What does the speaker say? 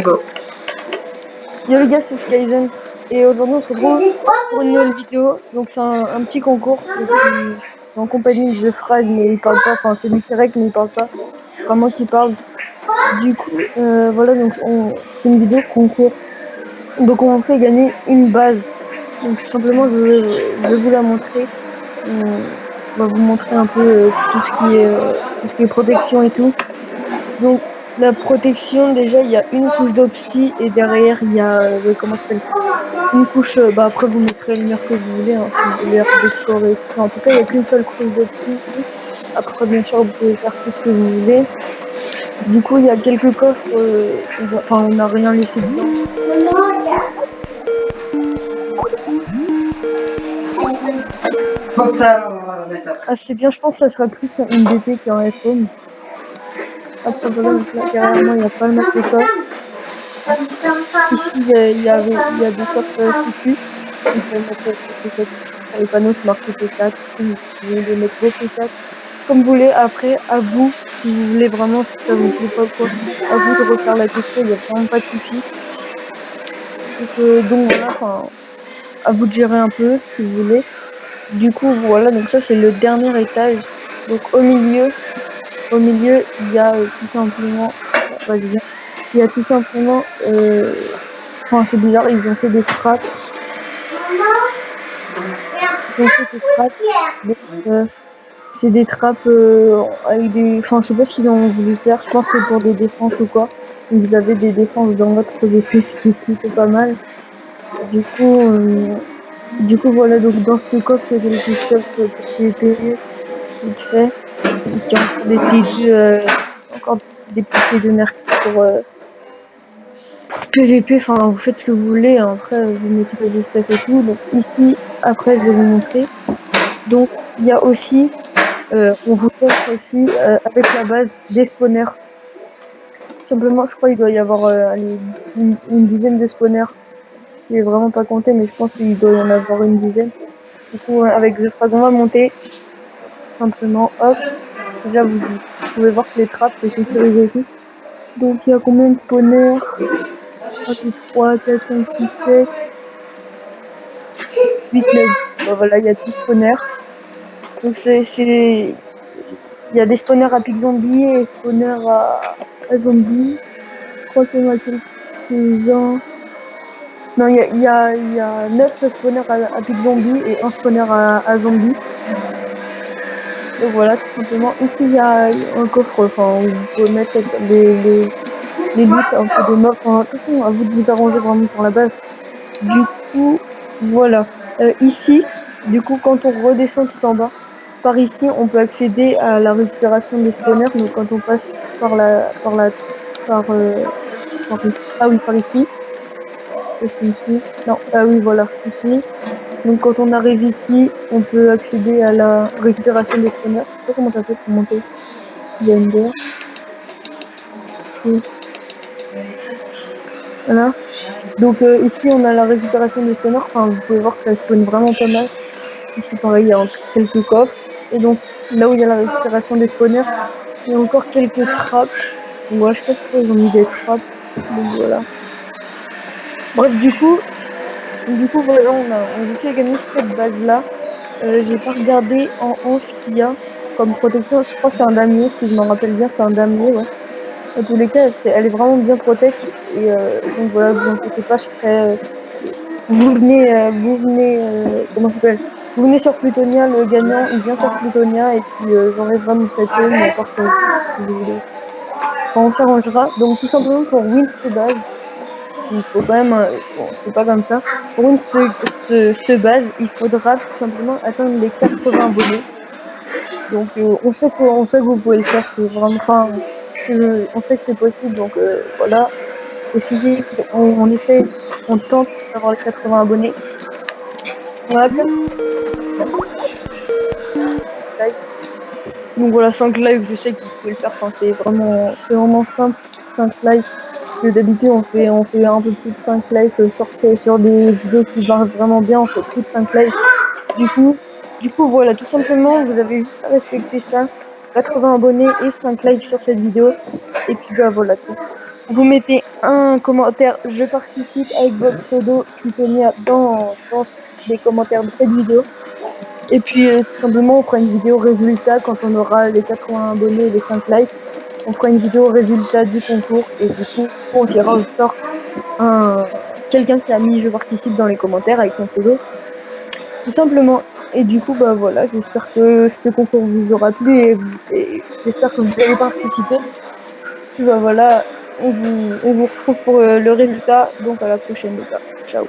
Go. Yo les gars, c'est Skyzen et aujourd'hui on se retrouve pour une nouvelle vidéo. Donc c'est un petit concours. Donc, je suis en compagnie de Frag mais il parle pas, enfin c'est lui qui règle mais il parle pas. C'est pas moi qui parle. Du coup, voilà, donc c'est une vidéo concours. Donc on fait gagner une base. Donc tout simplement je vais vous la montrer. On va vous montrer un peu tout ce qui est protection et tout. Donc la protection, déjà il y a une couche d'opsie et derrière il y a comment ça s'appelle, une couche, bah après vous mettrez le mur que vous voulez, hein, si vous voulez décorer. Enfin, en tout cas il n'y a qu'une seule couche d'opsie. Après bien sûr vous pouvez faire tout ce que vous voulez. Du coup il y a quelques coffres, enfin on n'a rien laissé dedans. Bon, ça, on va le mettre après. Ah c'est bien, je pense que ça sera plus un BP qu'un iPhone. Après voilà, donc là derrière moi il y a pas mal de coffres. Ici il y a des coffres sécu. Vous pouvez mettre quelques coffres sur les panneaux, c'est marqué P4. Vous pouvez mettre vos P4 comme vous voulez. Après, à vous, si vous voulez vraiment, si ça vous plaît pas quoi, à vous de refaire la déco, il n'y a vraiment pas de souci. Donc voilà, enfin, à vous de gérer un peu si vous voulez. Du coup, voilà, donc ça c'est le dernier étage. Donc au milieu, il y a tout simplement, vas-y, il y a tout simplement, enfin c'est bizarre, ils ont fait des trappes. Ils ont fait des trappes. Donc, c'est des trappes avec des, enfin je sais pas ce qu'ils ont voulu faire. Je pense que c'est pour des défenses ou quoi. Donc, vous avez des défenses dans votre VP, ce qui est plutôt pas mal. Du coup voilà, donc dans ce coffre il y a quelque chose pour PVP vite fait. Il y a encore des P2, encore des petits P2 merc pour PVP, enfin vous faites ce que vous voulez, hein. Après vous mettez pas d'espèces et tout. Donc ici, après je vais vous montrer. Donc il y a aussi, on vous offre aussi avec la base des spawners. Simplement je crois qu'il doit y avoir une dizaine de spawners. Je l'ai vraiment pas compté mais je pense qu'il doit y en avoir une dizaine. Du coup avec The Frag on va monter. Simplement hop. Déjà vous pouvez voir que les trappes c'est sécurisé et tout. Donc il y a combien de spawners? 3, 4, 5, 6, 7, 8, 9. Bah, voilà, il y a 10 spawners. Donc il y a des spawners à pic zombie et spawners à zombie. Je crois qu'il y en a quelques-uns. Non, il y a 9 spawners à pic zombie et un spawner à zombie. Donc voilà, tout simplement. Ici, il y a un coffre, enfin, où vous pouvez mettre les loots un peu des mobs. Enfin, de toute façon, à vous de vous arranger vraiment pour la base. Du coup, voilà. Ici, du coup, quand on redescend tout en bas, par ici, on peut accéder à la récupération des spawners. Donc, quand on passe par ici. Ici. Non, ah oui, voilà, ici. Donc, quand on arrive ici, on peut accéder à la récupération des spawners. Je sais pas comment t'as fait pour monter. Il y a une bière. Oui. Voilà. Donc, ici, on a la récupération des spawners. Enfin, vous pouvez voir que ça spawn vraiment pas mal. Ici, pareil, il y a quelques coffres. Et donc, là où il y a la récupération des spawners, il y a encore quelques trappes. Moi, je sais pas pourquoi ils ont mis des trappes. Donc, voilà. Bref, du coup, voilà, on a réussi à gagner cette base-là. J'ai pas regardé en haut ce qu'il y a comme protection. Je crois que c'est un damier, si je m'en rappelle bien, c'est un damier, ouais. En tous les cas, elle est vraiment bien protège. Et donc voilà, vous inquiétez pas, je ferai... vous venez, comment ça s'appelle? Vous venez sur Plutonia, le gagnant, il vient sur Plutonia et puis j'enlèverai mon septième, n'importe si vous voulez. Enfin, on s'arrangera. Donc tout simplement pour win cette base, il faut quand même, bon, c'est pas comme ça. Pour win cette base, il faudra tout simplement atteindre les 80 abonnés. Donc on sait que vous pouvez le faire, c'est vraiment, enfin, on sait que c'est possible, donc voilà. Il suffit, on essaie, on tente d'avoir les 80 abonnés. Voilà. Donc voilà, 5 lives, je sais que vous pouvez le faire, enfin, c'est vraiment simple, 5 lives. Parce que d'habitude on fait un peu plus de 5 lives sur des vidéos qui marchent vraiment bien, on fait plus de 5 lives. Du coup voilà, tout simplement, vous avez juste à respecter ça. 80 abonnés et 5 likes sur cette vidéo. Et puis bah voilà tout. vous mettez un commentaire je participe avec votre pseudo Putonia dans les commentaires de cette vidéo. Et puis tout simplement on fera une vidéo résultat quand on aura les 80 abonnés et les 5 likes. On fera une vidéo résultat du concours et du coup on tirera au sort quelqu'un qui a mis je participe dans les commentaires avec son pseudo. Tout simplement. Et du coup bah voilà, j'espère que ce concours vous aura plu et j'espère que vous allez participer. Puis bah voilà, on vous retrouve pour le résultat, donc à la prochaine les gars. Ciao.